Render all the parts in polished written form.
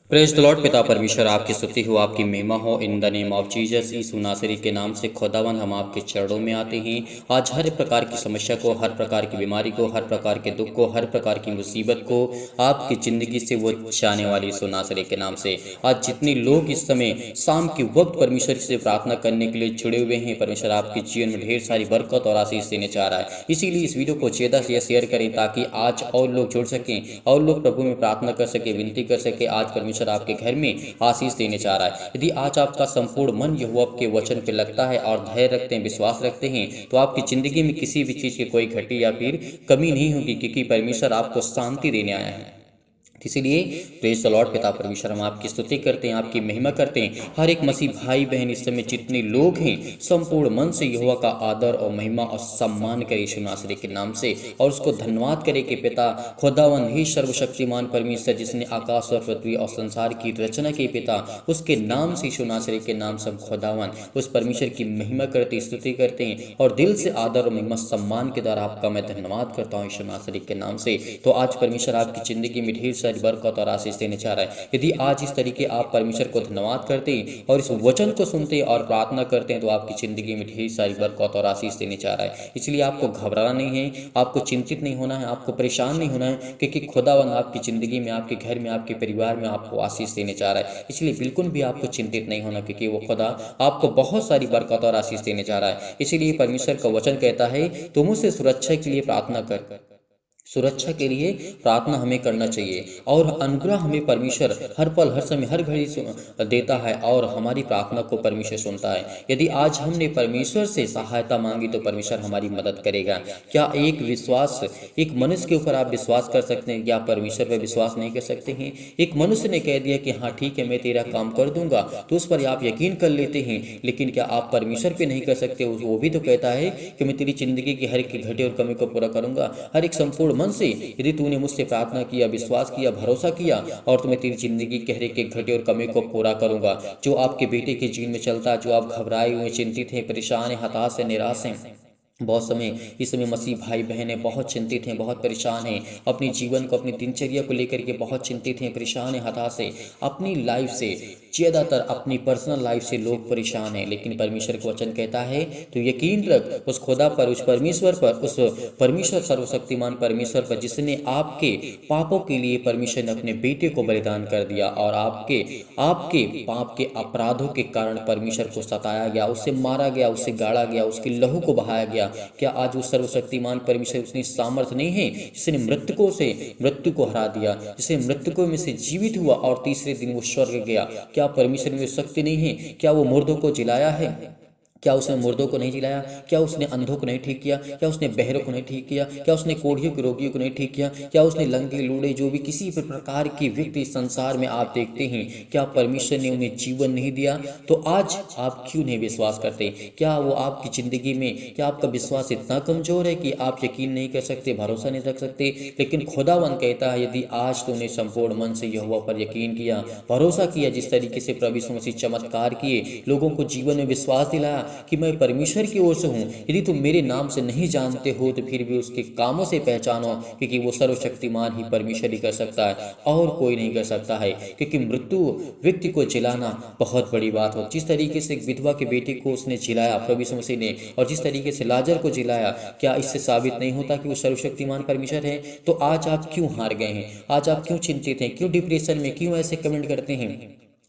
Praise the Lord. पिता परमेश्वर आपकी स्तुति हो, आपकी महिमा हो। In the name of Jesus Yeshu Nasari के नाम से खुदावन हम आपके चरणों में आते हैं। आज हर प्रकार की समस्या को, हर प्रकार की बीमारी को, हर प्रकार के दुख को, हर प्रकार की मुसीबत को आपकी ज़िंदगी से वो जाने वाली यीशु नासरी के नाम से आज जितने लोग इस समय शाम के वक्त परमेश्वर से प्रार्थना करने के लिए जुड़े हुए हैं, परमेश्वर आपके जीवन में ढेर सारी बरकत और आशीष देने चाह रहा है। इसीलिए इस वीडियो को ज़्यादा से शेयर करें ताकि आज और लोग जुड़ सकें और लोग प्रभु में प्रार्थना कर सके, विनती कर सके। आज परमेश्वर आपके घर में आशीष देने जा रहा है। यदि आज आपका संपूर्ण मन यहोवा के वचन पे लगता है और धैर्य रखते हैं, विश्वास रखते हैं, तो आपकी जिंदगी में किसी भी चीज़ की कोई घटी या फिर कमी नहीं होगी, क्योंकि परमेश्वर आपको शांति देने आया है। इसीलिए प्रेज द लॉर्ड। पिता परमेश्वर हम आपकी स्तुति करते हैं, आपकी महिमा करते हैं। हर एक मसीह भाई बहन इस समय जितने लोग हैं संपूर्ण मन से यहोवा का आदर और महिमा और सम्मान करे यीशु नासरी के नाम से, और उसको धन्यवाद करे कि पिता खुदावन ही सर्वशक्तिमान परमेश्वर जिसने आकाश और पृथ्वी और संसार की रचना की, पिता उसके नाम से यीशु नासरी के नाम से खुदावन उस परमेश्वर की महिमा करते, स्तुति करते हैं और दिल से आदर और महिमा सम्मान के द्वारा आपका मैं धन्यवाद करता हूँ यीशु नासरी के नाम से। तो आज परमेश्वर आपकी जिंदगी में ढेर सारी बरकत और आशीष देने चाह रहा है। यदि आज इस तरीके आप परमेश्वर को धन्यवाद करते हैं और इस वचन को सुनते हैं और प्रार्थना करते हैं, तो आपकी जिंदगी में ढेर सारी बरकत और आशीष देने चाह रहा है। इसलिए आपको घबराना नहीं है, आपको चिंतित नहीं होना है, आपको परेशान नहीं होना है, क्योंकि खुदावन आपकी जिंदगी में, आपके घर में, आपके परिवार में आपको आशीष देने चाह रहा है। इसलिए बिल्कुल भी आपको चिंतित नहीं होना, क्योंकि वो खुदा आपको बहुत सारी बरकत और आशीष देने चाह रहा है। इसीलिए परमेश्वर का वचन कहता है तुम उससे सुरक्षा के लिए प्रार्थना कर। सुरक्षा के लिए प्रार्थना हमें करना चाहिए और अनुग्रह हमें परमेश्वर हर पल, हर समय, हर घड़ी देता है और हमारी प्रार्थना को परमेश्वर सुनता है। यदि आज हमने परमेश्वर से सहायता मांगी तो परमेश्वर हमारी मदद करेगा। क्या एक मनुष्य के ऊपर आप विश्वास कर सकते हैं, क्या परमेश्वर पर विश्वास नहीं कर सकते हैं? एक मनुष्य ने कह दिया कि हाँ ठीक है, मैं तेरा काम कर दूंगा, तो उस पर आप यकीन कर लेते हैं, लेकिन क्या आप परमेश्वर पे नहीं कर सकते? वो भी तो कहता है कि मैं तेरी जिंदगी की हर एक घटे और कमी को पूरा करूंगा। हर एक संपूर्ण मन से यदि तूने मुझसे प्रार्थना किया, विश्वास किया, भरोसा किया, और तुम्हें तेरी जिंदगी के हर एक घटे और कमी को पूरा करूंगा। जो आपके बेटे के जीवन में चलता है, जो आप घबराए हुए, चिंतित हैं, परेशान हैं, हताश हैं, निराश हैं, बहुत समय इस समय मसीह भाई बहनें बहुत चिंतित हैं, बहुत परेशान हैं, अपने जीवन को, अपनी दिनचर्या को लेकर के बहुत चिंतित हैं, परेशान हैं, हताश हैं, अपनी लाइफ से, ज़्यादातर अपनी पर्सनल लाइफ से लोग परेशान हैं। लेकिन परमेश्वर का वचन कहता है तो यकीन रख उस खुदा पर, उस परमेश्वर पर, उस परमेश्वर सर्वशक्तिमान परमेश्वर पर जिसने आपके पापों के लिए परमेश्वर ने अपने बेटे को बलिदान कर दिया, और आपके आपके पाप के अपराधों के कारण परमेश्वर को सताया गया, उससे मारा गया, उससे गाड़ा गया, उसके लहू को बहाया गया। क्या आज उस सर्वशक्तिमान परमेश्वर उतनी सामर्थ्य नहीं है जिसने मृत्यु को हरा दिया, जिसने मृतकों में से जीवित हुआ और तीसरे दिन वो स्वर्ग गया? क्या परमेश्वर में शक्ति नहीं है? क्या वो मुर्दों को जिलाया है? क्या उसने मुर्दों को नहीं जिलाया? क्या उसने अंधों को नहीं ठीक किया? क्या उसने बहरों को नहीं ठीक किया? क्या उसने कोढ़ियों के रोगियों को नहीं ठीक किया? क्या उसने लंगे लूड़े, जो भी किसी भी प्रकार के व्यक्ति संसार में आप देखते हैं, क्या परमेश्वर ने उन्हें जीवन नहीं दिया? तो आज आप क्यों नहीं विश्वास करते? क्या वो आपकी जिंदगी में, क्या आपका विश्वास इतना कमजोर है कि आप यकीन नहीं कर सकते, भरोसा नहीं रख सकते? लेकिन खुदावन कहता है यदि आज तूने संपूर्ण मन से यहोवा पर यकीन किया, भरोसा किया, जिस तरीके से प्रभु यीशु मसीह चमत्कार किए, लोगों को जीवन में विश्वास दिलाया कि मैं परमेश्वर की ओर से हूँ, यदि तुम मेरे नाम से नहीं जानते हो तो फिर भी उसके कामों से पहचानो, क्योंकि वो सर्वशक्तिमान ही परमेश्वर ही कर सकता है और कोई नहीं कर सकता है। क्योंकि मृत्यु व्यक्ति को जिलाना बहुत बड़ी बात हो। जिस तरीके से एक विधवा के बेटे को उसने जिलाया प्रभु यीशु मसीह ने, और जिस तरीके से लाजर को जिलाया, क्या इससे साबित नहीं होता कि वो सर्वशक्तिमान परमेश्वर है? तो आज आप क्यों हार गए हैं? आज आप क्यों चिंतित हैं? क्यों डिप्रेशन में? क्यों ऐसे कमेंट करते हैं?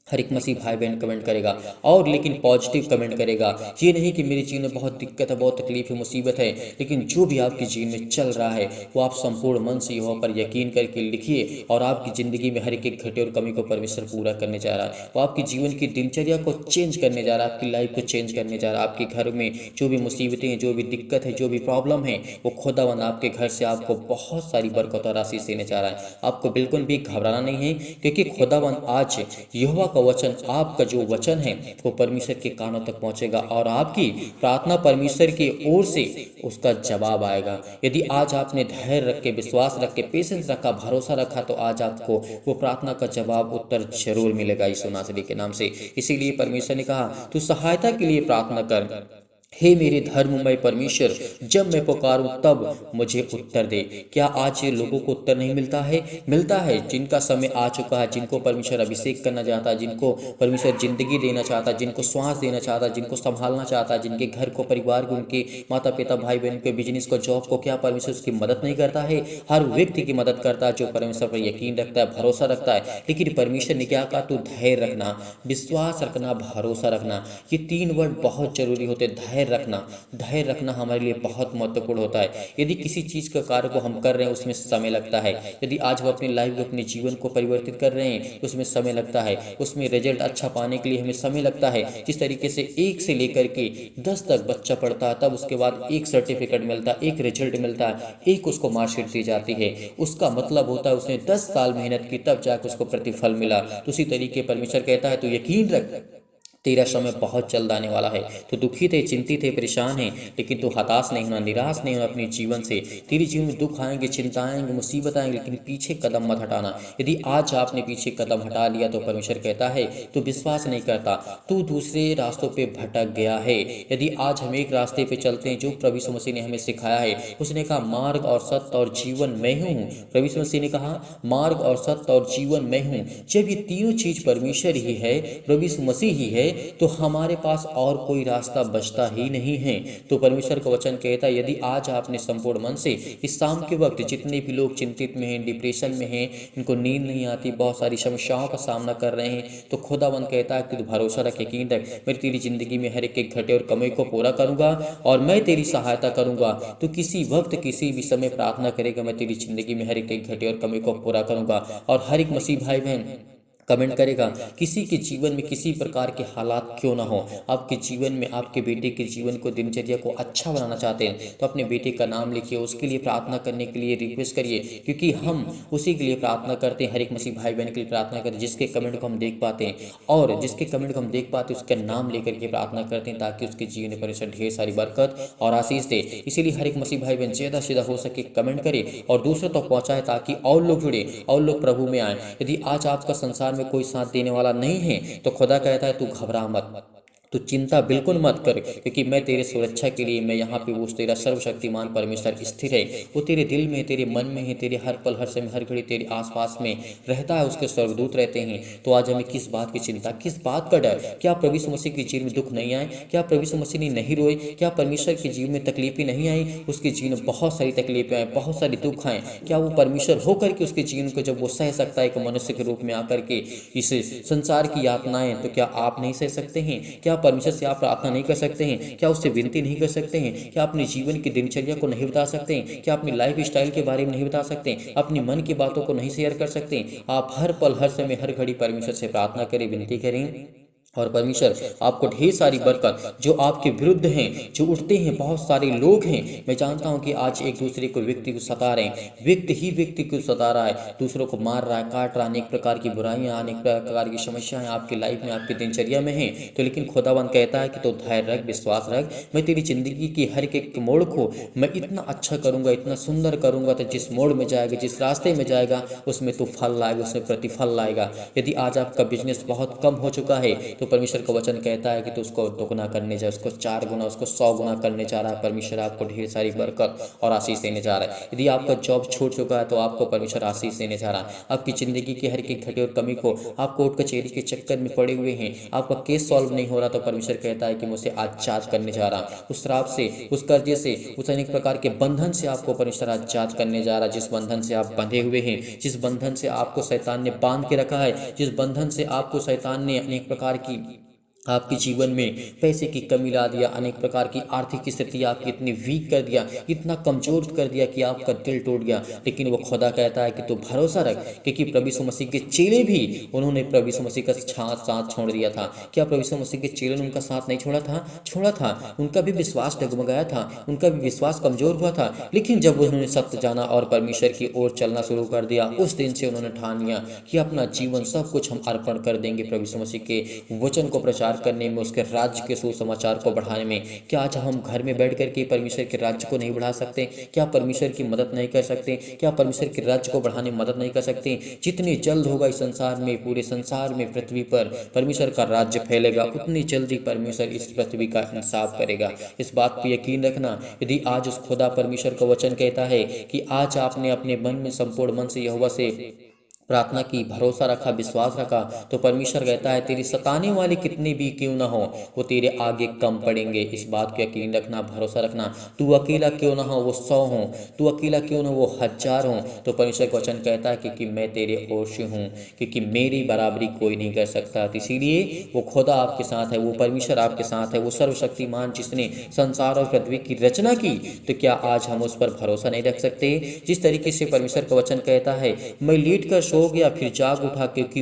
हर एक मसीह भाई बहन कमेंट करेगा, और लेकिन पॉजिटिव कमेंट करेगा। ये नहीं कि मेरे जीवन में बहुत दिक्कत है, बहुत तकलीफ है, मुसीबत है, लेकिन जो भी आपके जीवन में चल रहा है वो आप संपूर्ण मन से यहोवा पर यकीन करके लिखिए, और आपकी ज़िंदगी में हर एक घटे और कमी को परमेश्वर पूरा करने जा रहा है। वो आपकी जीवन की दिनचर्या को चेंज करने जा रहा है, आपकी लाइफ को चेंज करने जा रहा है। आपके घर में जो भी मुसीबतें हैं, जो भी दिक्कत है, जो भी प्रॉब्लम है, वो खुदावन आपके घर से आपको बहुत सारी बरकत और आशीष देने जा रहा है। आपको बिल्कुल भी घबराना नहीं है, क्योंकि खुदावन आज यहोवा का वचन, आपका जो वचन है वो परमेश्वर के कानों तक पहुंचेगा, और आपकी प्रार्थना परमेश्वर की ओर से उसका जवाब आएगा। यदि आज आपने धैर्य रख के, विश्वास रख के, पेशेंस रखा, भरोसा रखा, तो आज आपको वो प्रार्थना का जवाब, उत्तर जरूर मिलेगा यीशु नासरी के नाम से। इसीलिए परमेश्वर ने कहा तू सहायता के लिए प्रार्थना कर। हे मेरे धर्ममय परमेश्वर, जब मैं पुकारूं तब मुझे उत्तर दे। क्या आज ये लोगों को उत्तर नहीं मिलता है? मिलता है। जिनका समय आ चुका है, जिनको परमेश्वर अभिषेक करना चाहता है, जिनको परमेश्वर जिंदगी देना चाहता है, जिनको श्वास देना चाहता है, जिनको संभालना चाहता है, जिनके घर को, परिवार को, उनके माता पिता, भाई बहन के बिजनेस को, जॉब को, क्या परमेश्वर उसकी मदद नहीं करता है? हर व्यक्ति की मदद करता है जो परमेश्वर पर यकीन रखता है, भरोसा रखता है। लेकिन परमेश्वर ने क्या कहा? तू धैर्य रखना, विश्वास रखना, भरोसा रखना। ये 3 वर्ड बहुत जरूरी होते हैं। धैर्य रखना हमारे लिए बहुत महत्वपूर्ण होता है। यदि किसी चीज़ का कार्य को हम कर रहे हैं उसमें समय लगता है। यदि आज हम अपनी लाइफ को, अपने जीवन को परिवर्तित कर रहे हैं उसमें समय लगता है। उसमें रिजल्ट अच्छा पाने के लिए हमें समय लगता है। जिस तरीके से 1 से लेकर के 10 तक बच्चा पढ़ता है, तब उसके बाद एक सर्टिफिकेट मिलता है, एक रिजल्ट मिलता है, एक उसको मार्कशीट दी जाती है। उसका मतलब होता है उसने 10 साल मेहनत की, तब जाकर उसको प्रतिफल मिला। तो उसी तरीके परमेश्वर कहता है, तो यकीन रख, तेरा समय बहुत जल्द आने वाला है। तो दुखित है, चिंतित है, परेशान है, लेकिन तू हताश नहीं होना, निराश नहीं होना अपने जीवन से। तेरे जीवन में दुख आएंगे, चिंता आएंगे, मुसीबत आएंगे, लेकिन पीछे कदम मत हटाना। यदि आज आपने पीछे कदम हटा लिया तो परमेश्वर कहता है तू विश्वास नहीं करता, तू दूसरे रास्तों पे भटक गया है। यदि आज हम एक रास्ते पे चलते हैं जो प्रभु यीशु मसीह ने हमें सिखाया है, उसने कहा मार्ग और सत्य और जीवन मैं हूँ। प्रभु यीशु मसीह ने कहा मार्ग और सत्य और जीवन मैं हूँ। जब ये तीनों चीज परमेश्वर ही है, प्रभु यीशु मसीह ही है, तो हमारे पास और कोई रास्ता बचता ही नहीं है। तो परमेश्वर का वचन कहता है यदि आज आपने संपूर्ण मन से इस शाम के वक्त, जितने भी लोग चिंतित में हैं, डिप्रेशन में हैं, इनको नींद नहीं आती, बहुत सारी समस्याओं का सामना कर रहे हैं, तो खुदावंद कहता है कि तू भरोसा रख, यकीन रख, मैं तेरी जिंदगी में हर एक घटे और कमी को पूरा करूंगा और मैं तेरी सहायता करूंगा। तो किसी वक्त, किसी भी समय प्रार्थना करेगा, मैं तेरी जिंदगी में हर एक घटे और कमी को पूरा करूंगा। और हर एक मसीह भाई बहन कमेंट करेगा, किसी के जीवन में किसी प्रकार के हालात क्यों ना हो, आपके जीवन में, आपके बेटे के जीवन को, दिनचर्या को अच्छा बनाना चाहते हैं, तो अपने बेटे का नाम लिखिए, उसके लिए प्रार्थना करने के लिए रिक्वेस्ट करिए, क्योंकि हम उसी के लिए प्रार्थना करते हैं। हर एक मसीह भाई बहन के लिए प्रार्थना करते हैं जिसके कमेंट को हम देख पाते हैं, और जिसके कमेंट को हम देख पाते हैं उसका नाम लेकर के प्रार्थना करते हैं, ताकि उसके जीवन में परमेश्वर ढेर सारी बरकत और आशीष दे। इसीलिए हर एक मसीह भाई बहन ज़्यादा से ज़्यादा हो सके कमेंट करे और दूसरों तक पहुँचाए, ताकि और लोग जुड़े और लोग प्रभु में आए। यदि आज आपका संसार में कोई साथ देने वाला नहीं है, तो खुदा कहता है तू घबरा मत, तो चिंता बिल्कुल मत कर, क्योंकि मैं तेरे सुरक्षा के लिए, मैं यहाँ पे वो तेरा सर्वशक्तिमान परमेश्वर स्थिर है। वो तेरे दिल में, तेरे मन में है, तेरे हर पल, हर समय, हर घड़ी तेरे आसपास में रहता है, उसके स्वर्गदूत रहते हैं। तो आज हमें किस बात की चिंता, किस बात का डर? क्या प्रभु यीशु मसीह के जीवन में दुख नहीं आए? क्या प्रभु यीशु मसीह ने नहीं रोए? क्या परमेश्वर के जीवन में तकलीफें नहीं आई? उसके जीवन में बहुत सारी तकलीफें आए, बहुत सारे दुख आए। क्या वो परमेश्वर होकर के उसके जीवन को जब वो सह सकता है, एक मनुष्य के रूप में आकर के इस संसार की यातनाएं, तो क्या आप नहीं सह सकते हैं? क्या परमेश्वर से आप प्रार्थना नहीं कर सकते हैं? क्या उससे विनती नहीं कर सकते हैं? क्या अपने जीवन की दिनचर्या को नहीं बता सकते हैं? क्या अपनी लाइफ स्टाइल के बारे में नहीं बता सकते हैं? अपनी मन की बातों को नहीं शेयर कर सकते हैं? आप हर पल, हर समय, हर घड़ी परमेश्वर से प्रार्थना करें, विनती करें, और परमेश्वर आपको ढेर सारी बरकत, जो आपके विरुद्ध हैं, जो उठते हैं, बहुत सारे लोग हैं। मैं जानता हूं कि आज एक दूसरे को, व्यक्ति को सता रहे हैं, व्यक्ति ही व्यक्ति को सता रहा है, दूसरों को मार रहा है, काट रहा है, अनेक प्रकार की बुराइयां, अनेक प्रकार की समस्याएं आपकी लाइफ में, आपकी दिनचर्या में हैं। तो लेकिन खुदावंद कहता है कि तो धैर्य रख, विश्वास रख, मैं तेरी जिंदगी की हर एक मोड़ को मैं इतना अच्छा करूंगा, इतना सुंदर करूंगा, तो जिस मोड़ में जाएगा, जिस रास्ते में जाएगा, उसमें तो फल लाएगा, उसमें प्रतिफल लाएगा। यदि आज आपका बिजनेस बहुत कम हो चुका है, तो परमेश्वर का वचन कहता है कि तो उसको दोगुना करने जा, उसको 4 गुना, उसको 100 गुना करने जा रहा है। परमेश्वर आपको ढेर सारी बरकत और आशीष देने जा रहा है। यदि आपका जॉब छूट चुका है, तो आपको परमेश्वर आशीष देने जा रहा है। आपकी जिंदगी की हर एक घटी और कमी को, आप कोर्ट कचहरी के चक्कर में पड़े हुए हैं, आपका केस सॉल्व नहीं हो रहा, तो परमेश्वर कहता है कि मुझे आजाद करने जा रहा, उस श्राप से, उस कर्जे से, उस अनेक प्रकार के बंधन से आपको परमेश्वर आजाद करने जा रहा है। जिस बंधन से आप बंधे हुए हैं, जिस बंधन से आपको शैतान ने बांध के रखा है, जिस बंधन से आपको शैतान ने अनेक प्रकार की, आपके जीवन में पैसे की कमी ला दिया, अनेक प्रकार की आर्थिक स्थिति आपकी इतनी वीक कर दिया, इतना कमजोर कर दिया कि आपका दिल टूट गया। लेकिन वो खुदा कहता है कि तू भरोसा रख, क्योंकि प्रभु यीशु मसीह के चेले भी, उन्होंने प्रभु यीशु मसीह का साथ छोड़ दिया था। क्या प्रभु यीशु मसीह के चेले ने उनका साथ नहीं छोड़ा था? छोड़ा था। उनका भी विश्वास डगमगाया था, उनका भी विश्वास कमजोर हुआ था। लेकिन जब उन्होंने सत्य जाना और परमेश्वर की ओर चलना शुरू कर दिया, उस दिन से उन्होंने ठान लिया कि अपना जीवन सब कुछ हम अर्पण कर देंगे, प्रभु यीशु मसीह के वचन को प्रचार सुसमाचार करने में, उसके राज्य के सुसमाचार को बढ़ाने में। क्या आज हम घर में बैठ करके परमेश्वर के राज्य को नहीं बढ़ा सकते? क्या परमेश्वर की मदद नहीं कर सकते? क्या परमेश्वर के राज्य को बढ़ाने में मदद नहीं कर सकते? जितनी जल्द होगा इस संसार में, पूरे संसार में, पृथ्वी पर परमेश्वर का राज्य फैलेगा, उतनी जल्दी परमेश्वर इस पृथ्वी का इंसाफ करेगा। इस बात पर यकीन रखना। यदि आज उस खुदा परमेश्वर का वचन कहता है कि आज आपने अपने मन में संपूर्ण मन से यहोवा से प्रार्थना की, भरोसा रखा, विश्वास रखा, तो परमेश्वर कहता है तेरी सताने वाले कितने भी क्यों ना हो, वो तेरे आगे कम पड़ेंगे। इस बात को यकीन रखना, भरोसा रखना। तू अकेला क्यों ना हो, वो 100 हो, तू अकेला क्यों ना वो 1000 हो, तो परमेश्वर का वचन कहता है कि मैं तेरे ओर से हूँ, क्योंकि मेरी बराबरी कोई नहीं कर सकता। तो इसीलिए वो खुदा आपके साथ है, वो परमेश्वर आपके साथ है, वो सर्वशक्तिमान जिसने संसार और पृथ्वी की रचना की। तो क्या आज हम उस पर भरोसा नहीं रख सकते? जिस तरीके से परमेश्वर का वचन कहता है, मैं लेट कर सो गया फिर जाग उठा, क्योंकि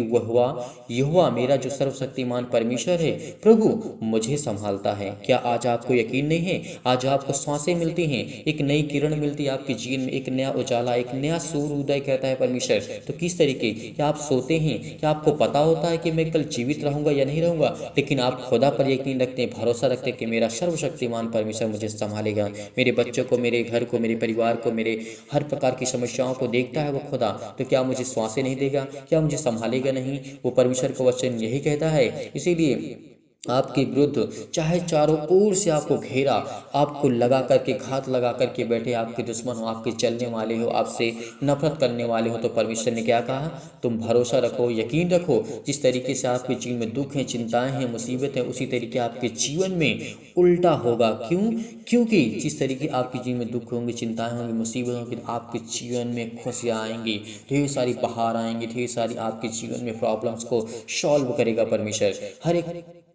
यहोवा मेरा जो सर्वशक्तिमान परमेश्वर है, प्रभु मुझे संभालता है। क्या आज आपको यकीन नहीं है? आज आपको सांसें मिलती हैं, एक नई किरण मिलती है आपके जीवन में, एक नया उजाला, एक नया सूर्य उदय करता है परमेश्वर। तो किस तरीके, क्या आप सोते हैं? क्या आपको पता होता है कि मैं कल जीवित रहूंगा या नहीं रहूंगा? लेकिन आप खुदा पर यकीन रखते हैं, भरोसा रखते हैं कि मेरा सर्वशक्तिमान परमेश्वर मुझे संभालेगा, मेरे बच्चों को, मेरे घर को, मेरे परिवार को, मेरे हर प्रकार की समस्याओं को देखता है वो खुदा। तो क्या मुझे सांसें नहीं देगा? क्या मुझे संभालेगा नहीं? वो परमेश्वर का वचन यही कहता है। इसीलिए आपके विरुद्ध चाहे चारों ओर से आपको घेरा, आपको लगा करके, घात लगा करके बैठे आपके दुश्मन हो, आपके चलने वाले हो, आपसे नफरत करने वाले हो, तो परमेश्वर ने क्या कहा? तुम भरोसा रखो, यकीन रखो। जिस तरीके से आपके जीवन में दुख है, चिंताएं हैं, मुसीबत है, उसी तरीके आपके जीवन में उल्टा होगा। क्यों? क्योंकि जिस तरीके आपके जीवन में दुख होंगे, चिंताएं होंगी, मुसीबत होंगी, आपके जीवन में खुशियाँ आएंगी, ढेर सारी बहार आएंगी, ढेर सारी आपके जीवन में प्रॉब्लम्स को सॉल्व करेगा परमेश्वर।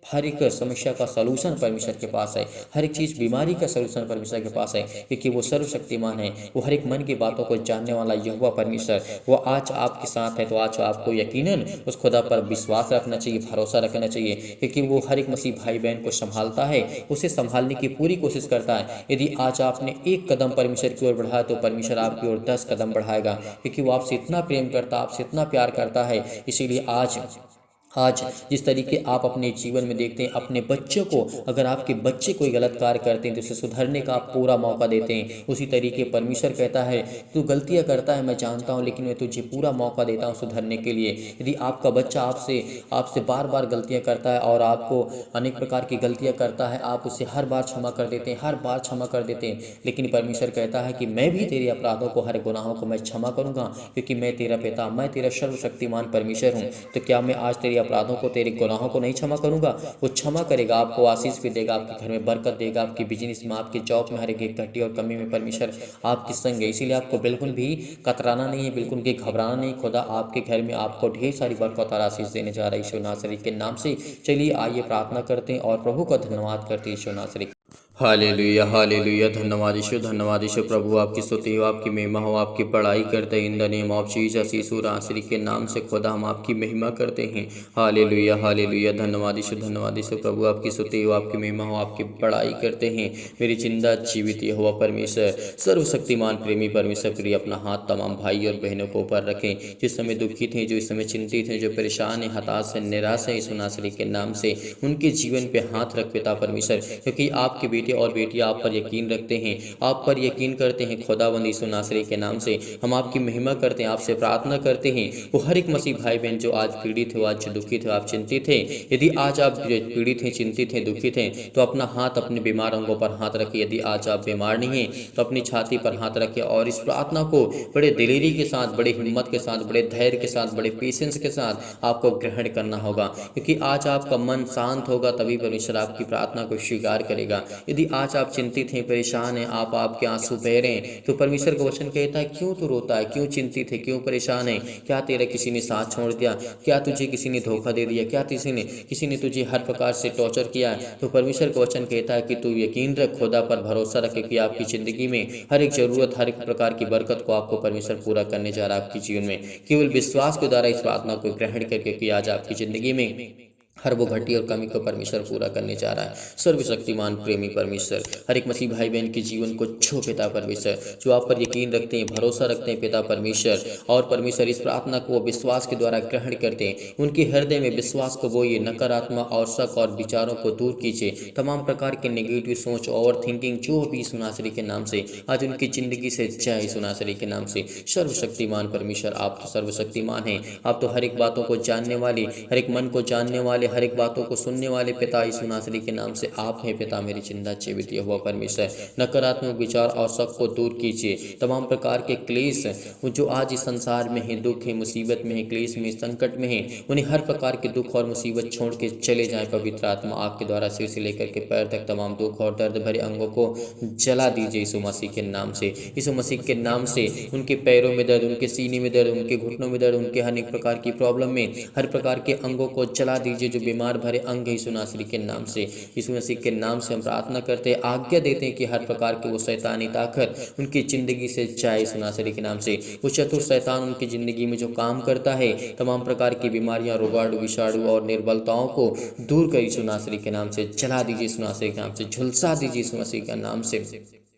हर एक समस्या का सलूशन परमेश्वर के पास है, हर एक चीज़, बीमारी का सलूशन परमेश्वर के पास है, क्योंकि वो सर्वशक्तिमान है, वो हर एक मन की बातों को जानने वाला यहोवा परमेश्वर, वो आज आपके साथ है। तो आज आपको यकीनन उस खुदा पर विश्वास रखना चाहिए, भरोसा रखना चाहिए, क्योंकि वो हर एक मसीह भाई बहन को संभालता है, उसे संभालने की पूरी कोशिश करता है। यदि आज आपने एक कदम परमेश्वर की ओर बढ़ाया, तो परमेश्वर आपकी ओर 10 कदम बढ़ाएगा, क्योंकि वो आपसे इतना प्रेम करता है, आपसे इतना प्यार करता है। इसीलिए आज जिस तरीके आप अपने जीवन में देखते हैं, अपने बच्चों को, अगर आपके बच्चे कोई गलत कार्य करते हैं तो उसे सुधरने का आप पूरा मौका देते हैं। उसी तरीके परमेश्वर कहता है, तू गलतियां करता है मैं जानता हूं, लेकिन मैं तुझे पूरा मौका देता हूं सुधरने के लिए। यदि आपका बच्चा आपसे बार बार गलतियां करता है और आपको अनेक प्रकार की गलतियां करता है, आप उसे हर बार क्षमा कर देते हैं, हर बार क्षमा कर देते हैं, लेकिन परमेश्वर कहता है कि मैं भी तेरे अपराधों को, हर गुनाहों को मैं क्षमा करूंगा, क्योंकि मैं तेरा पिता, मैं तेरा सर्वशक्तिमान परमेश्वर हूँ। तो क्या मैं आज तेरे अपराधों को, तेरे गुनाहों को नहीं क्षमा करूंगा? वो क्षमा करेगा, आपको आशीष भी देगा, आपके घर में बरकत देगा, आपके बिजनेस में, आपके जॉब में, हर एक घटी और कमी में परमेश्वर आपके संग है। इसीलिए आपको बिल्कुल भी कतराना नहीं है, बिल्कुल भी घबराना नहीं। खुदा आपके घर में आपको ढेर सारी बरकत और आशीष देने जा रहा है यीशु नासरी के नाम से। चलिए आइए प्रार्थना करते हैं और प्रभु का धन्यवाद करते हैं यीशु नासरी। Hallelujah, hallelujah. धन्यवाद यीशु प्रभु आपकी स्तुति हो, आपकी महिमा हो, आपकी बड़ाई करते हैं। In the name of Jesus, Yeshu Nasari के नाम से खुदा हम आपकी महिमा करते हैं। Hallelujah, hallelujah. धन्यवाद यीशु प्रभु आपकी स्तुति हो, आपकी महिमा हो, आपकी बड़ाई करते हैं। मेरी जिंदा जीवित यहोवा परमेश्वर, सर्वशक्तिमान प्रेमी परमेश्वर, प्रिय अपना हाथ तमाम भाई और बहनों को ऊपर रखें, जिस समय दुखित हैं, जो इस समय चिंतित हैं, जो परेशान हैं, हताश हैं, निराश हैं, यीशु नासरी के नाम से उनके जीवन पे हाथ रख पिता परमेश्वर, क्योंकि आपके बेटे और बेटियां आप पर यकीन रखते हैं, आप पर यकीन करते हैं। खुदावंद यीशु नासरी के नाम से हम आपकी महिमा करते हैं, आपसे प्रार्थना करते हैं। वो हर एक मसीह भाई बहन जो आज पीड़ित हो, आज दुखित हो, आप चिंतित हैं, यदि आज आप पीड़ित हैं, चिंतित हैं, दुखित हैं, तो अपना हाथ अपने बीमार अंगों पर हाथ रखिए। यदि आज आप बीमार नहीं हैं तो अपनी छाती पर हाथ रखिए और इस प्रार्थना को बड़े दिलेरी के साथ, बड़े हिम्मत के साथ, बड़े धैर्य के साथ, बड़े पेशेंस के साथ आपको ग्रहण करना होगा, क्योंकि आज आपका मन शांत होगा, तभी परमेश्वर आपकी प्रार्थना को स्वीकार करेगा। यदि आज आप चिंतित हैं, परेशान हैं, आपके आंसू बह रहे हैं, तो परमेश्वर का वचन कहता है, क्यों तू रोता है, क्यों चिंतित है, क्यों परेशान है? क्या तेरा किसी ने साथ छोड़ दिया? क्या तुझे किसी ने धोखा दे दिया? क्या किसी ने तुझे हर प्रकार से टॉर्चर किया है? तो परमेश्वर का वचन कहता है कि तू यकीन रख, खुदा पर भरोसा रखे कि आपकी जिंदगी में हर एक जरूरत, हर एक प्रकार की बरकत को आपको परमेश्वर पूरा करने जा रहा है आपके जीवन में। केवल विश्वास के द्वारा इस प्रार्थना को ग्रहण करके कि आज आपकी जिंदगी में हर वो घटी और कमी को परमेश्वर पूरा करने जा रहा है। सर्वशक्तिमान प्रेमी परमेश्वर हर एक मसीह भाई बहन के जीवन को छो पिता परमेश्वर, जो आप पर यकीन रखते हैं, भरोसा रखते हैं पिता परमेश्वर, और परमेश्वर इस प्रार्थना को वो विश्वास के द्वारा ग्रहण करते हैं। उनके हृदय में विश्वास को बोइए, नकारात्मक और शक और विचारों को दूर कीजिए। तमाम प्रकार के नेगेटिव सोच, ओवर थिंकिंग जो भी सुनासरी के नाम से आज उनकी जिंदगी से जाए सुनासरी के नाम से। सर्वशक्तिमान परमेश्वर आप तो सर्वशक्तिमान हैं, आप तो हर एक बातों को जानने वाले, हर एक मन को जानने वाले, हर एक बातों को सुनने वाले पिता यीशु नासरी के नाम से आप हैं पिता मेरी चिंता जीवित हुआ परमेश्वर। नकारात्मक विचार और शक को दूर कीजिए। तमाम प्रकार के क्लेश जो आज इस संसार में है, दुख है, मुसीबत में है, क्लेश में, संकट में है, उन्हें हर प्रकार के दुख और मुसीबत छोड़ के चले जाएं। पवित्र आत्मा आपके द्वारा सिर से लेकर के पैर तक तमाम दुख और दर्द भरे अंगों को जला दीजिए यीशु मसीह के नाम से। यीशु मसीह के नाम से उनके पैरों में दर्द, उनके सीने में दर्द, उनके घुटनों में दर्द, उनके हर एक प्रकार की प्रॉब्लम में हर प्रकार के अंगों को जला दीजिए जो बीमार भरे अंग है यीशु नासरी के नाम से। यीशु मसीह के नाम से हम प्रार्थना करते हैं, आज्ञा देते हैं कि हर प्रकार के वो शैतानी ताकत उनकी जिंदगी से जाए यीशु नासरी के नाम से। वो चतुर शैतान उनकी जिंदगी में जो काम करता है, तमाम प्रकार की बीमारियां, रोगाणु, विषाणु और निर्बलताओं को दूर कर यीशु नासरी के नाम से जला दीजिए यीशु नासरी के नाम से, झुलसा दीजिए यीशु मसीह के नाम से।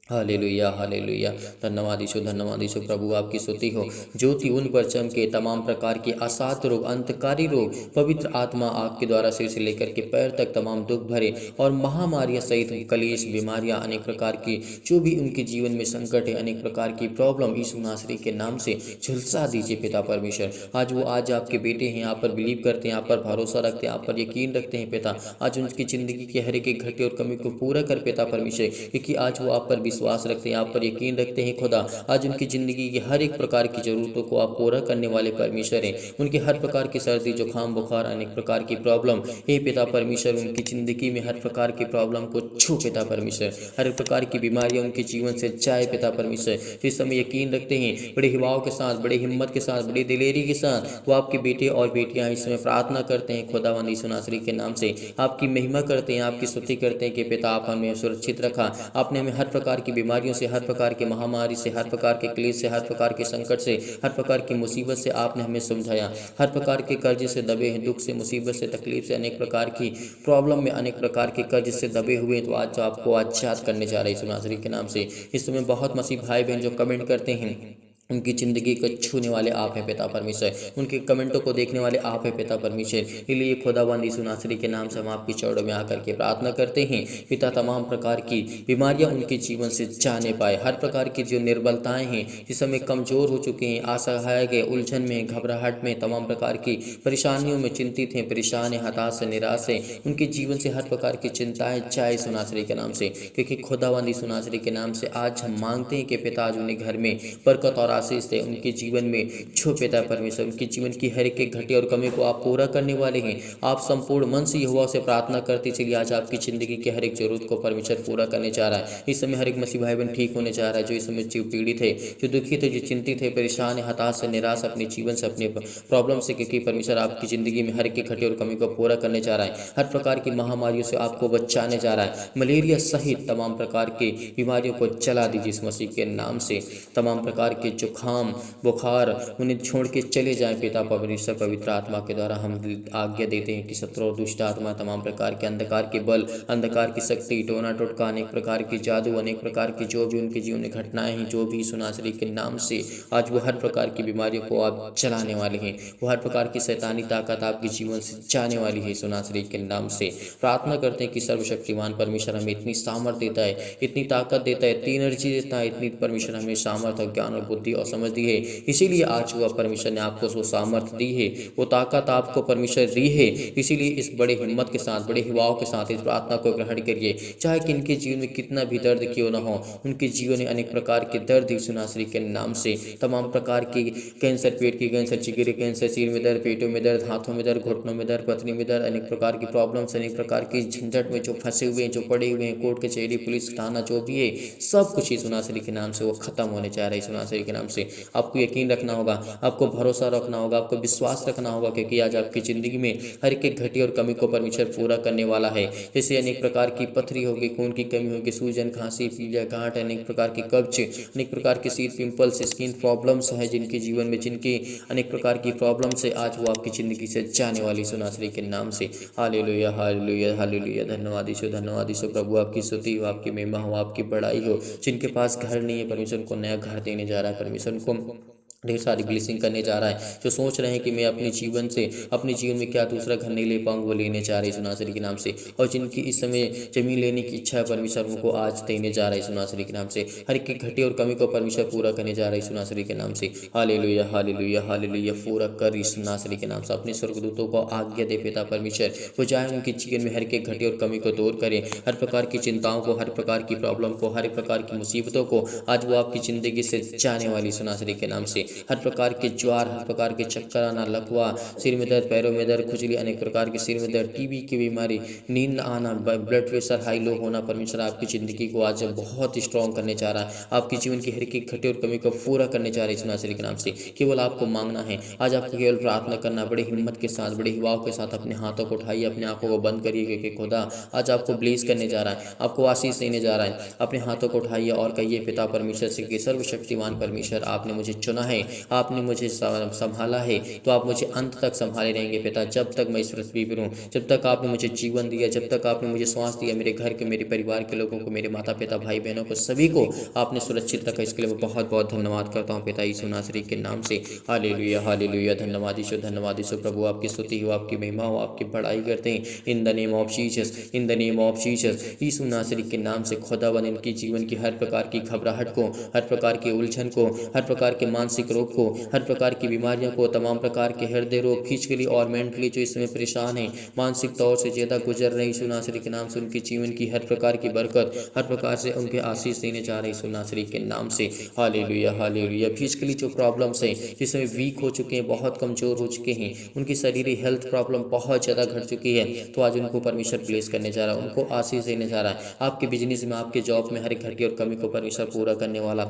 Hallelujah hallelujah. धन्यवाद यीशु प्रभु आपकी स्तुति हो। ज्योति उन पर चमके, तमाम प्रकार के असाध्य रोग, अंतकारी रोग, पवित्र आत्मा आपके द्वारा सिर से लेकर के पैर तक तमाम दुख भरे और महामारियां सहित कलेश, बीमारियां, अनेक प्रकार की जो भी उनके जीवन में संकट है, अनेक प्रकार की प्रॉब्लम यीशु नासरी के नाम से झुलसा दीजिए पिता परमेश्वर। आज आपके बेटे हैं, आप पर बिलीव करते हैं, आप पर भरोसा रखते हैं, आप पर यकीन रखते हैं पिता। आज उनकी जिंदगी के हर एक घटे और कमी को पूरा कर पिता परमेश्वर, क्योंकि आज वो आप पर विश्वास रखते हैं, आप पर यकीन रखते हैं खुदा। आज उनकी ज़िंदगी की हर एक प्रकार की ज़रूरतों को आप पूरा करने वाले परमेश्वर हैं। उनके हर प्रकार की सर्दी, जुकाम, बुखार, अनेक प्रकार की प्रॉब्लम, हे पिता परमेश्वर, उनकी ज़िंदगी में हर प्रकार की प्रॉब्लम को छू पिता परमेश्वर। हर एक प्रकार की बीमारियां उनके जीवन से जाए पिता परमेश्वर। इस समय यकीन रखते हैं, बड़े हिवाओं के साथ, बड़े हिम्मत के साथ, बड़ी दिलेरी के साथ वो आपके बेटे और बेटियां इस समय प्रार्थना करते हैं खुदावंद यीशु नासरी के नाम से। आपकी महिमा करते हैं, आपकी स्तुति करते हैं कि पिता आप हमें सुरक्षित रखा, आपने हमें हर प्रकार की बीमारियों से, हर प्रकार की महामारी से, हर प्रकार के क्लेश से, हर प्रकार के संकट से, हर प्रकार की मुसीबत से आपने हमें समझाया। हर प्रकार के कर्ज से दबे हैं, दुख से, मुसीबत से, तकलीफ से, अनेक प्रकार की प्रॉब्लम में, अनेक प्रकार के कर्ज से दबे हुए हैं, तो आज आपको आजाद करने जा रहे हैं यीशु नासरी के नाम से। इस समय बहुत मसीह भाई बहन जो कमेंट करते हैं, उनकी ज़िंदगी को छूने वाले आप हैं पिता परमेश्वर, उनके कमेंटों को देखने वाले आप हैं पिता परमेश्वर। इसलिए खुदावंद यीशु नासरी के नाम से हम आपकी चरणों में आकर के प्रार्थना करते हैं पिता, तमाम प्रकार की बीमारियां उनके जीवन से जाने पाए। हर प्रकार की जो निर्बलताएं हैं, जिस समय कमज़ोर हो चुके हैं, असहाय गए, उलझन में, घबराहट में, तमाम प्रकार की परेशानियों में चिंतित हैं, परेशान हैं, हताश है, निराश है, उनके जीवन से हर प्रकार की चिंताएं जाए यीशु नासरी के नाम से। क्योंकि खुदावंद यीशु नासरी के नाम से आज हम मांगते हैं कि पिता आज उन्हें घर में बरकत और आशीष दे, उनके जीवन में छो पिता परमेश्वर, उनके जीवन की हर एक घटे और कमी को आप पूरा करने वाले हैं। आप संपूर्ण मन से यहोवा से प्रार्थना करते चलिए, आज आपकी जिंदगी की हर एक जरूरत को परमेश्वर पूरा करने जा रहा है। इस समय हर एक मसीह भाई बहन ठीक होने जा रहा है, जो इस समय पीड़ित है, जो दुखित है, जो चिंतित है, परेशान है, हताश है, निराश अपने जीवन से, अपने प्रॉब्लम से, क्योंकि परमेश्वर आपकी जिंदगी में हर एक घटे और कमी को पूरा करने जा रहा है। हर प्रकार की महामारियों से आपको बचाने जा रहा है। मलेरिया सहित तमाम प्रकार की बीमारियों को चला दीजिए इस मसीह के नाम से। तमाम प्रकार के जुकाम, बुखार उन्हें छोड़ के चले जाएं पिता परमेश्वर। पवित्र आत्मा के द्वारा हम आज्ञा देते हैं कि शत्रु और दुष्ट आत्मा, तमाम प्रकार के अंधकार के बल, अंधकार की शक्ति, टोना टोटका, अनेक प्रकार की जादू, अनेक प्रकार की जो भी उनके जीवन में घटनाएं हैं, जो भी यीशु नासरी के नाम से आज वो हर प्रकार की बीमारियों को आप चलाने वाले हैं। वो हर प्रकार की शैतानी ताकत आपके जीवन से जाने वाली है यीशु नासरी के नाम से। प्रार्थना करते हैं कि सर्वशक्तिमान परमेश्वर हमें इतनी सामर्थ्य देता है, इतनी ताकत देता है, इतनी एनर्जी देता है, इतनी परमेश्वर हमें सामर्थ्य, ज्ञान और बुद्धि और समझ दी है। इसीलिए आज वो परमेश्वर ने आपको वो सामर्थ्य दी है, वो ताकत आपको परमेश्वर दी है। इसीलिए इस बड़े हिम्मत के साथ, बड़े हिवाओं के साथ इस प्रार्थना को ग्रहण करिए। चाहे कि इनके जीवन में कितना भी दर्द क्यों ना हो, उनके जीवन में अनेक प्रकार के दर्द यीशु नासरी के नाम से, तमाम प्रकार की कैंसर, पेट की कैंसर, जिगर कैंसर, सिर में दर्द, पेटों में दर्द, हाथों में दर्द, घुटनों में दर्द, पत्नी में दर्द, अनेक प्रकार की प्रॉब्लम्स, अनेक प्रकार की झंझट में जो फंसे हुए हैं, जो पड़े हुए हैं, कोर्ट कचहरी, पुलिस थाना, जो भी है, सब कुछ यीशु नासरी के नाम से वो खत्म होने जा रहा है यीशु नासरी के नाम से। आपको यकीन रखना होगा, आपको भरोसा रखना होगा, आपको विश्वास रखना होगा, क्योंकि आज आपकी ज़िंदगी में हर एक घटी और कमी को परमेश्वर पूरा करने वाला है। जैसे अनेक प्रकार की पथरी होगी, खून की कमी होगी, सूजन, खांसी, पीलिया, गांठ, अनेक प्रकार की कब्ज, अनेक प्रकार के शीत, पिंपल्स, स्किन प्रॉब्लम्स हैं जिनके जीवन में, जिनकी अनेक प्रकार की प्रॉब्लम्स है, आज वो आपकी ज़िंदगी से जाने वाली सुनासरी के नाम से। Hallelujah, hallelujah, hallelujah. धन्यवाद यीशु, धन्यवाद यीशु। प्रभु आपकी स्तुति हो, आपकी महिमा हो, आपकी बड़ाई हो। जिनके पास घर नहीं है, परमेश्वर उनको नया घर देने जा रहा है, परमेश्वर उनको ढेर सारी ब्लेसिंग करने जा रहा है। जो सोच रहे हैं कि मैं अपने जीवन से, अपने जीवन में क्या दूसरा घर नहीं ले पाऊंगा, वो लेने जा रहे हैं सुनासरी के नाम से। और जिनकी इस समय जमीन लेने की इच्छा है, परमेश्वर उनको आज देने जा रहा है सुनासरी के नाम से। हर एक की घटी और कमी को परमेश्वर पूरा करने जा रहा है सुनासरी के नाम से। Hallelujah, hallelujah, hallelujah. पूरा कर सुनासरी के नाम से। अपने स्वर्गदूतों को आज्ञा दे पिता परमेश्वर, वो चाहे उनके जीवन में हर एक घटी और कमी को दूर करें, हर प्रकार की चिंताओं को, हर प्रकार की प्रॉब्लम को, हर प्रकार की मुसीबतों को आज वो आपकी ज़िंदगी से जाने वाली सुनासरी के नाम से। हर प्रकार के ज्वार, हर प्रकार के चक्कर आना, लकवा, सिर में दर्द, पैरों में दर्द, खुजली, अनेक प्रकार के सिर में दर्द, टीबी की बीमारी, नींद न आना, ब्लड प्रेशर हाई लो होना, परमेश्वर आपकी ज़िंदगी को आज बहुत स्ट्रॉन्ग करने जा रहा है। आपके जीवन की हर एक घटी और कमी को पूरा करने जा रही है सुनासरी के नाम से। केवल आपको मांगना है, आज आपको केवल प्रार्थना करना, बड़ी हिम्मत के साथ, बड़े हिवाओं के साथ अपने हाथों को उठाइए, अपने आंखों को बंद करिए, क्योंकि खुदा आज आपको ब्लेस करने जा रहा है, आपको आशीष देने जा रहा है। अपने हाथों को उठाइए और कहिए पिता परमेश्वर से कि सर्वशक्तिमान परमेश्वर, आपने मुझे चुना है, आपने मुझे संभाला है, तो आप मुझे अंत तक संभाले रहेंगे पिता। जब तक मैं इस पृथ्वी पर हूँ, जब तक आपने मुझे जीवन दिया, जब तक आपने मुझे श्वास दिया, मेरे घर के, मेरे परिवार के लोगों को, मेरे माता पिता, भाई बहनों को, सभी को आपने सुरक्षित रखा। इसके लिए मैं बहुत बहुत धन्यवाद करता हूँ पिता यीशु नासरी के नाम से। Hallelujah, hallelujah. धन्यवाद यीशु, धन्यवाद यीशु। प्रभु आपकी स्तुति हो, आपकी महिमा हो, आपकी बड़ाई करते हैं in the name of Jesus, in the name of Jesus. Yeshu Nasari के नाम से खुदावन इनकी जीवन की हर प्रकार की घबराहट को, हर प्रकार की उलझन को, हर प्रकार के मानसिक रोग को, हर प्रकार की बीमारियों को, तमाम प्रकार के हृदय रोग, फिजिकली और मेंटली जो इसमें परेशान है, मानसिक तौर से ज़्यादा गुजर रही, यीशु नासरी के नाम से उनके जीवन की हर प्रकार की बरकत, हर प्रकार से उनके आशीष देने जा रहे यीशु नासरी के नाम से। Hallelujah, hallelujah. फिजिकली जो प्रॉब्लम्स हैं, जिसमें वीक हो चुके हैं, बहुत कमज़ोर हो चुके हैं, उनकी शरीरी हेल्थ प्रॉब्लम बहुत ज़्यादा घट चुकी है, तो आज उनको परमेश्वर ब्लेस करने जा रहा है, उनको आशीष देने जा रहा है। आपके बिजनेस में, आपके जॉब में हर एक घटी और कमी को परमेश्वर पूरा करने वाला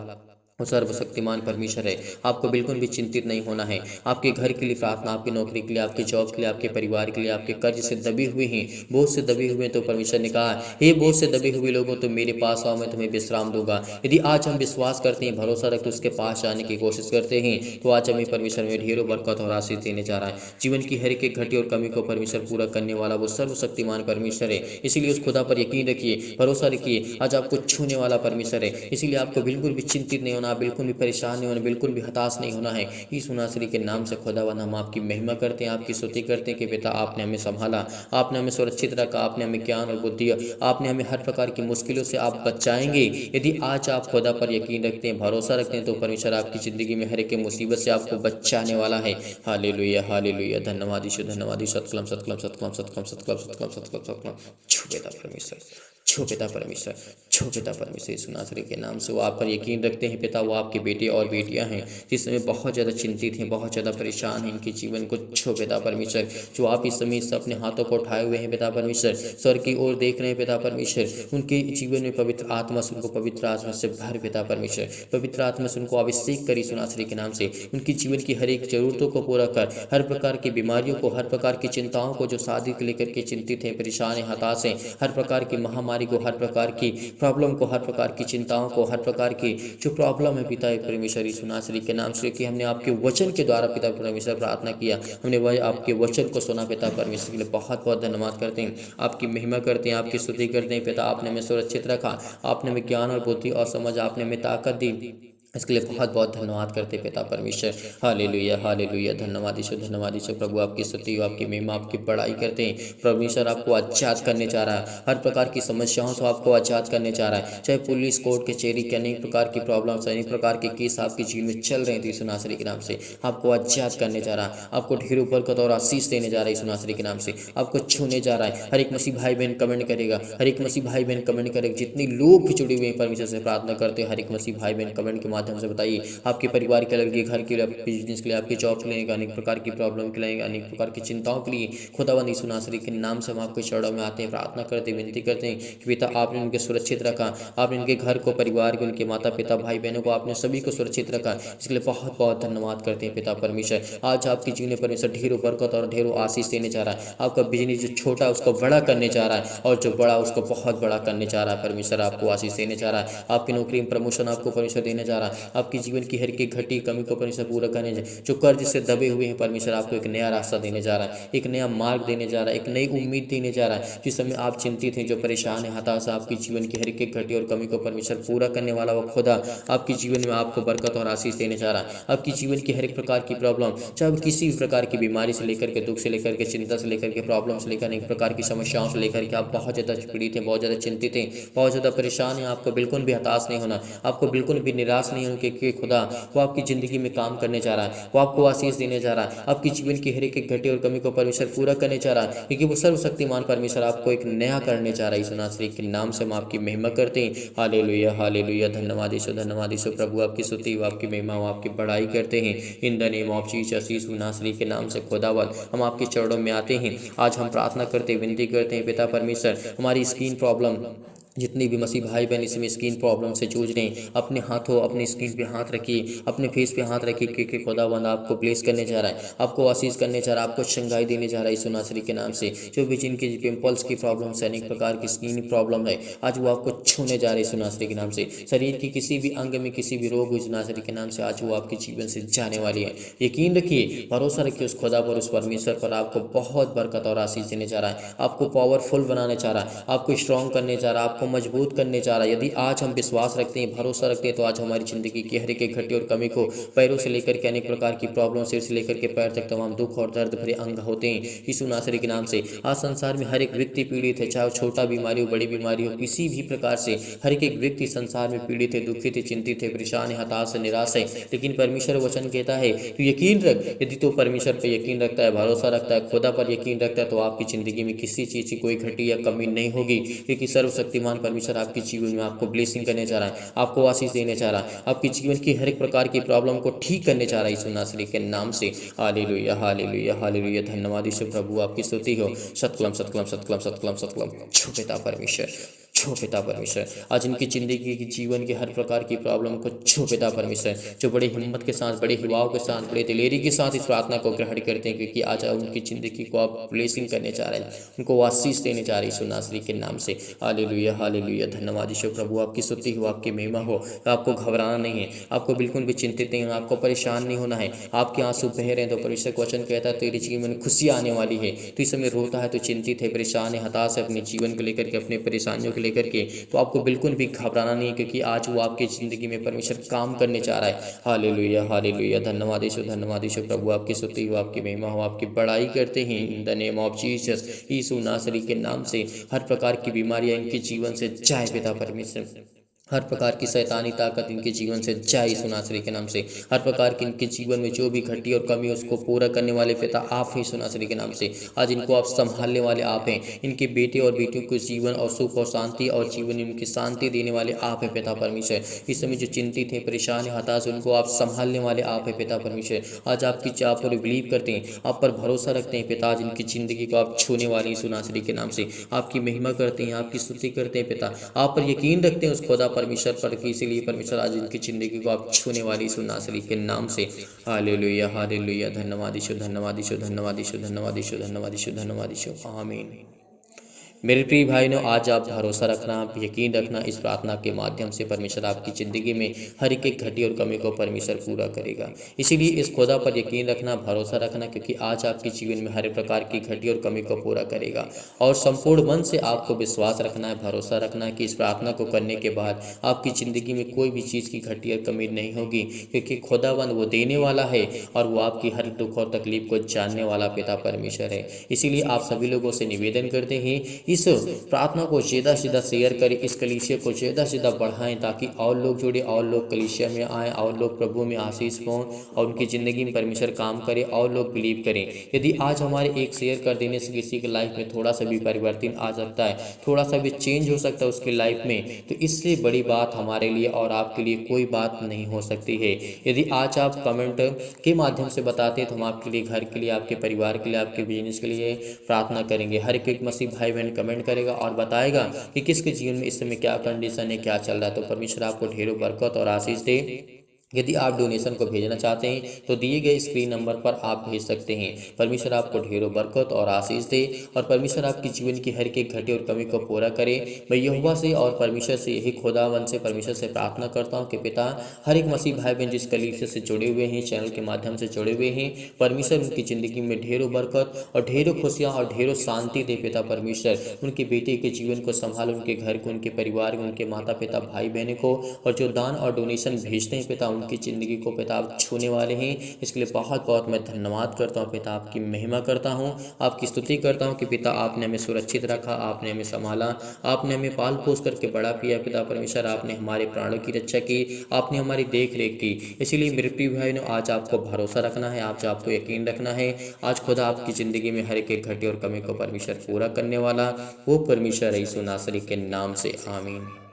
वो सर्वशक्तिमान परमेश्वर है। आपको बिल्कुल भी चिंतित नहीं होना है। आपके घर के लिए प्रार्थना, आपकी नौकरी के लिए, आपके जॉब के लिए, आपके परिवार के लिए, आपके कर्ज से दबे हुए हैं, बोझ से दबे हुए हैं, तो परमेश्वर ने कहा, हे बोझ से दबे हुए लोगों, तो मेरे पास आओ, मैं तुम्हें विश्राम दूंगा। यदि आज हम विश्वास करते हैं, भरोसा रखते, उसके पास जाने की कोशिश करते हैं, तो आज हमें परमेश्वर में ढेरों बरकत और आशीष देने जा रहा है। जीवन की हर एक घटी और कमी को परमेश्वर पूरा करने वाला वो सर्वशक्तिमान परमेश्वर है। इसीलिए उस खुदा पर यकीन रखिए, भरोसा रखिए। आज आपको छूने वाला परमेश्वर है, इसीलिए आपको बिल्कुल भी चिंतित नहीं होना, बिल्कुल भी परेशान नहीं होना, बिल्कुल भी हताश नहीं होना है। यीशु नासरी के नाम से खुदावन हम आपकी महिमा करते हैं, आपकी स्तुति करते हैं कि पिता आपने हमें संभाला, आपने हमें सुरक्षित रखा, आपने हमें ज्ञान और बुद्धि, आपने हमें हर प्रकार की मुश्किलों से आप बचाएंगे। यदि आज आप खुदा पर यकीन रखते हैं, भरोसा रखते हैं, तो परमेश्वर आपकी ज़िंदगी में हर एक मुसीबत से आपको बचाने वाला है। Hallelujah, hallelujah. धन्यवाद यीशु, धन्यवाद यीशु। सतकलम, सतकलम, सतकलम, सतकलम, सतकलम, सतकलम, सतकलम, सतकलम। छू पिता परमेश्वर, छू पिता परमेश्वर, छू पिता परमेश्वर। यीशु नासरी के नाम से वो आप पर यकीन रखते हैं पिता, वो आपके बेटे और बेटियां हैं जिस समय बहुत ज़्यादा चिंतित हैं, बहुत ज़्यादा परेशान हैं, इनके जीवन को छो पिता परमेश्वर। जो आप इस समय से अपने हाथों को उठाए हुए हैं पिता परमेश्वर, स्वर की ओर देख रहे हैं पिता परमेश्वर, उनके जीवन में पवित्र आत्मा से, उनको पवित्र आत्मा से भर पिता परमेश्वर, पवित्र आत्मा से उनको अभिषेक करी यीशु नासरी के नाम से। उनकी जीवन की हर एक जरूरतों को पूरा कर, हर प्रकार की बीमारियों को, हर प्रकार की चिंताओं को, जो शादी को लेकर के चिंतित हैं, परेशान हैं, हताश हैं, हर प्रकार की महामारी को, हर प्रकार की प्रॉब्लम को, हर प्रकार की चिंताओं को, हर प्रकार की जो प्रॉब्लम है पिता परमेश्वर यीशु नासरी के नाम से, कि हमने आपके वचन के द्वारा पिता परमेश्वर प्रार्थना किया, हमने वह आपके वचन को सुना पिता परमेश्वर के लिए बहुत बहुत धन्यवाद करते हैं, आपकी महिमा करते हैं, आपकी स्तुति करते हैं पिता। आपने हमें सुरक्षित रखा, आपने हमें ज्ञान और बुद्धि और समझ, आपने हमें ताकत दी, इसके लिए बहुत बहुत धन्यवाद करते पिता परमेश्वर। Hallelujah, hallelujah. धन्यवाद यीशु, धन्यवाद यीशु। प्रभु आपकी स्तुति हो, आपकी महिमा, आपकी बड़ाई करते हैं। परमेश्वर आपको आजाद करने जा रहा है, हर प्रकार की समस्याओं से आपको आजाद करने जा रहा है। चाहे पुलिस, कोर्ट, कचहरी के अनेक प्रकार की प्रॉब्लम्स, अनेक प्रकार के केस आपके जीवन में चल रहे थे, यीशु नासरी के नाम से आपको आजाद करने जा रहा है, आपको ढेरों बरकत और आशीष देने जा रहा है यीशु नासरी के नाम से, आपको छूने जा रहा है। हर एक मसीह भाई बहन कमेंट करेगा, हर एक मसीह भाई बहन कमेंट करेगा, जितने लोग भी जुड़े हुए हैं परमेश्वर से प्रार्थना करते हैं, हर एक मसीह भाई बहन कमेंट के माध्यम से बताइए। आपके परिवार के लिए, घर के लिए, आपके बिजनेस के लिए, आपके जॉब के लिए, अनेक प्रकार की प्रॉब्लम के लिए, अनेक प्रकार की चिंताओं के लिए खुदावंद यीशु नासरी के नाम से हम आपके चरणों में आते हैं, प्रार्थना करते, विनती करते हैं कि पिता आपने उनके सुरक्षित रखा, आपने उनके घर को, परिवार को, उनके माता पिता भाई बहनों को आपने सभी को सुरक्षित रखा। इसके लिए बहुत बहुत धन्यवाद करते हैं पिता परमेश्वर। आज आपकी जीवन में परमेश्वर ढेरों बरकत और ढेरों आशीष देने जा रहा है। आपका बिजनेस जो छोटा है उसको बड़ा करने जा रहा है, और जो बड़ा उसको बहुत बड़ा करने जा रहा है। परमेश्वर आपको आशीष देने जा रहा है। आपकी नौकरी में प्रमोशन आपको परमेश्वर देने जा रहा है। आपकी जीवन की हर एक घटी कमी को परमेश्वर पूरा करने जा रहा है। जो कर्ज से दबे हुए हैं परमेश्वर आपको एक नया रास्ता देने जा रहा है, एक नया मार्ग देने जा रहा है, एक नई उम्मीद देने जा रहा है। जिस समय आप चिंतित हैं, जो परेशान है, हताशा, आपकी जीवन की हर एक घटी और कमी को परमेश्वर पूरा करने वाला वो खुदा आपके जीवन में आपको बरकत और आशीष देने जा रहा है। आपकी जीवन की हर एक प्रकार की प्रॉब्लम, चाहे किसी भी प्रकार की बीमारी से लेकर के, दुख से लेकर के, चिंता से लेकर के, प्रॉब्लम से लेकर, एक प्रकार की समस्याओं से लेकर के आप बहुत ज़्यादा पीड़ित हैं, बहुत ज़्यादा चिंतित हैं, बहुत ज़्यादा परेशान हैं, आपको बिल्कुल भी हताश नहीं होना, आपको बिल्कुल भी निराश नहीं होना, क्योंकि खुदा वो आपकी ज़िंदगी में काम करने जा रहा है, वो आपको आशीष देने जा रहा है। आपकी जीवन की हर एक घटी और कमी को परमेश्वर पूरा करने जा रहा है, क्योंकि वो सर्वशक्तिमान परमेश्वर आपको एक नया करने जा रहा है। यीशु नासरी के नाम से हम आपकी महिमा करते हैं। हालेलुया, हालेलुया, धन्यवाद यीशु, धन्यवाद यीशु। प्रभु आपकी स्तुति, आपकी महिमा, आपकी बड़ाई करते हैं। In the name of Jesus, Yeshu Nasari के नाम से खुदावंद हम आपके चरणों में आते हैं। आज हम प्रार्थना करते, विनती करते हैं पिता परमेश्वर, हमारी स्किन प्रॉब्लम, जितने भी मसीह भाई बहन इसमें स्किन प्रॉब्लम से जूझ रहे हैं, अपने हाथों, अपनी स्किन पे हाथ रखिए, अपने फेस पे हाथ रखिए, क्योंकि खुदावंद आपको ब्लेस करने जा रहा है, आपको आशीष करने जा रहा है, आपको शंगाई देने जा रहा है यीशु नासरी के नाम से। जो भी जिनके पिंपल्स की प्रॉब्लम है, अनेक प्रकार की स्किन प्रॉब्लम है, आज वो आपको छूने जा रहे हैं यीशु नासरी के नाम से। शरीर की किसी भी अंग में किसी भी रोग यीशु नासरी के नाम से आज वो आपके जीवन से जाने वाली है। यकीन रखिए, भरोसा रखिए उस खुदा पर, उस परमेश्वर पर। आपको बहुत बरकत और आशीष देने जा रहा है, आपको पावरफुल बनाने जा रहा है, आपको स्ट्रॉन्ग करने जा रहा है, आपको मजबूत करने जा रहा है। यदि आज हम विश्वास रखते हैं, भरोसा रखते हैं, तो आज हमारी जिंदगी की हर एक घटी और कमी को, पैरों से लेकर के अनेक प्रकार की प्रॉब्लम, सिर से लेकर के पैर तक तमाम दुख और दर्द भरे अंग होते हैं यीशु नासरी के नाम से। आज संसार में हर एक व्यक्ति पीड़ित है, चाहे छोटा बीमारी हो, बड़ी बीमारी हो, किसी भी प्रकार से हर एक व्यक्ति संसार में पीड़ित है, दुखित है, चिंतित है, परेशान है, हताश है, निराश है। लेकिन परमेश्वर वचन कहता है तो यकीन रख, यदि तो परमेश्वर पर यकीन रखता है, भरोसा रखता है, खुदा पर यकीन रखता है, तो आपकी जिंदगी में किसी चीज़ की कोई घटी या कमी नहीं होगी, क्योंकि सर्वशक्तिमान परमेश्वर आपके जीवन में आपको ब्लेसिंग करने जा रहा है, आपको आशीष देने जा रहा है, आपके जीवन की हर एक प्रकार की प्रॉब्लम को ठीक करने जा रहा है यीशु नासरी के नाम से। हालेलुया, हालेलुया, हालेलुया, धन्यवाद यीशु। प्रभु आपकी स्तुति हो। सतकलम, सतकलम, सतकलम, सतकलम, सतकलम। छो पिता परमेश्वर, छो पिता परमेश्वर, आज इनकी जिंदगी की जीवन की हर प्रकार की प्रॉब्लम को छो पिता परमेश्वर। जो बड़ी हिम्मत के साथ, बड़े युवाओं के साथ, बड़े दिलेरी के साथ इस प्रार्थना को ग्रहण करते हैं, क्योंकि आज उनकी जिंदगी को आप ब्लेसिंग करने जा रहे हैं, उनको आशीष देने जा रहे हैं यीशु नासरी के नाम से। हालेलुया, हालेलुया, धन्यवाद यीशु। प्रभु आपकी स्तुति हो, आपकी महिमा हो। आपको घबराना नहीं है, आपको बिल्कुल भी चिंतित नहीं होना, आपको परेशान नहीं होना है। आपके आंसू बह रहे हैं तो परमेश्वर का वचन कहता है तेरे जीवन में खुशी आने वाली है। तो इस समय रोता है, तो चिंतित है, परेशान है, हताश है अपने जीवन को लेकर के, अपने परेशानियों को लेकर के, तो आपको बिल्कुल भी घबराना नहीं है, क्योंकि आज वो आपकी ज़िंदगी में परमेश्वर काम करने जा रहा है। हालेलुया, हालेलुया, धन्यवाद यीशु, धन्यवाद यीशु। प्रभु आपकी स्तुति हो, आपकी महिमा हो, आपकी बड़ाई करते हैं in the name of Jesus, Yeshu Nasari के नाम से। हर प्रकार की बीमारियां इनके जीवन से जाए पिता परमेश्वर, हर प्रकार की शैतानी ताकत इनके जीवन से जाए यीशु नासरी के नाम से। हर प्रकार की इनके जीवन में जो भी घटी और कमी है उसको पूरा करने वाले पिता आप हैं यीशु नासरी के नाम से। आज इनको आप संभालने वाले आप हैं, इनके बेटे और बेटियों को जीवन और सुख और शांति और जीवन में उनकी शांति देने वाले आप हैं पिता परमेश्वर। इस समय जो चिंतित हैं, परेशान है, हताश, उनको आप संभालने वाले आप हैं पिता परमेश्वर। आज आपकी चाह पर बिलीव करते हैं, आप पर भरोसा रखते हैं पिता। आज इनकी जिंदगी को आप छूने वाले यीशु नासरी के नाम से आपकी महिमा करते हैं, आपकी स्तुति करते हैं पिता। आप पर यकीन रखते हैं उस खुदा परमेश्वर पर, इसीलिए परमेश्वर आज इनकी जिंदगी को आप छूने वाली यीशु नासरी के नाम से। हालेलुया, हालेलुया, धन्यवाद यीशु, धन्यवाद यीशु, धन्यवाद यीशु, धन्यवाद यीशु, धन्यवाद यीशु, धन्यवाद यीशु, आमीन। मेरे प्रिय भाइयों, आज आप भरोसा रखना, आप यकीन रखना, इस प्रार्थना के माध्यम से परमेश्वर आपकी ज़िंदगी में हर एक घटी और कमी को परमेश्वर पूरा करेगा। इसीलिए इस खुदा पर यकीन रखना, भरोसा रखना, क्योंकि आज आपके जीवन में हर प्रकार की घटी और कमी को पूरा करेगा। और संपूर्ण मन से आपको विश्वास रखना है, भरोसा रखना है कि इस प्रार्थना को करने के बाद आपकी ज़िंदगी में कोई भी चीज़ की घटी और कमी नहीं होगी, क्योंकि खुदावंद वो देने वाला है और वो आपकी हर दुख और तकलीफ को जानने वाला पिता परमेश्वर है। इसीलिए आप सभी लोगों से निवेदन करते हैं इस प्रार्थना को ज़्यादा से ज़्यादा शेयर करें, इस कलीसिया को ज़्यादा से ज़्यादा बढ़ाएं ताकि और लोग जुड़े, और लोग कलीसिया में आएँ, और लोग प्रभु में आशीष पाएं और उनकी ज़िंदगी में परमेश्वर काम करे और लोग बिलीव करें। यदि आज हमारे एक शेयर कर देने से किसी की लाइफ में थोड़ा सा भी परिवर्तन आ सकता है, थोड़ा सा भी चेंज हो सकता है उसकी लाइफ में, तो इससे बड़ी बात हमारे लिए और आपके लिए कोई बात नहीं हो सकती है। यदि आज आप कमेंट के माध्यम से बताते हैं तो हम आपके लिए, घर के लिए, आपके परिवार के लिए, आपके बिजनेस के लिए प्रार्थना करेंगे। हर एक मसीह भाई बहन कमेंट करेगा और बताएगा कि किसके जीवन में इस समय क्या कंडीशन है, क्या चल रहा है। तो परमेश्वर आपको ढेरों बरकत और आशीष दे। यदि आप डोनेशन को भेजना चाहते हैं तो दिए गए स्क्रीन नंबर पर आप भेज सकते हैं। परमेश्वर आपको ढेरों बरकत और आशीष दे और परमेश्वर आपकी जीवन की हर एक घटे और कमी को पूरा करे। मैं यहोवा से और परमेश्वर से, यही खुदावन से, परमेश्वर से प्रार्थना करता हूँ कि पिता, हर एक मसीह भाई बहन जिस कलीसिया से जुड़े हुए हैं, चैनल के माध्यम से जुड़े हुए हैं, परमेश्वर उनकी ज़िंदगी में ढेरों बरकत और ढेरों खुशियाँ और ढेरों शांति दे। पिता परमेश्वर उनके बेटे के जीवन को संभाल, उनके घर को, उनके परिवार को, उनके माता पिता भाई बहनों को, और जो दान और डोनेशन भेजते हैं पिता, उनकी ज़िंदगी को पिता आप छूने वाले हैं। इसके लिए बहुत बहुत मैं धन्यवाद करता हूँ पिता, आपकी महिमा करता हूँ, आपकी स्तुति करता हूँ कि पिता आपने हमें सुरक्षित रखा, आपने हमें संभाला, आपने हमें पाल पोस करके बड़ा किया। पिता परमेश्वर आपने हमारे प्राणों की रक्षा की, आपने हमारी देख रेख की। इसीलिए मेरे प्रिय भाई ने आज आपको भरोसा रखना है, आज आपको यकीन रखना है। आज खुदा आपकी ज़िंदगी में हर एक घटे और कमी को परमेश्वर पूरा करने वाला वो परमेश्वर यीशु नासरी के नाम से, आमीन।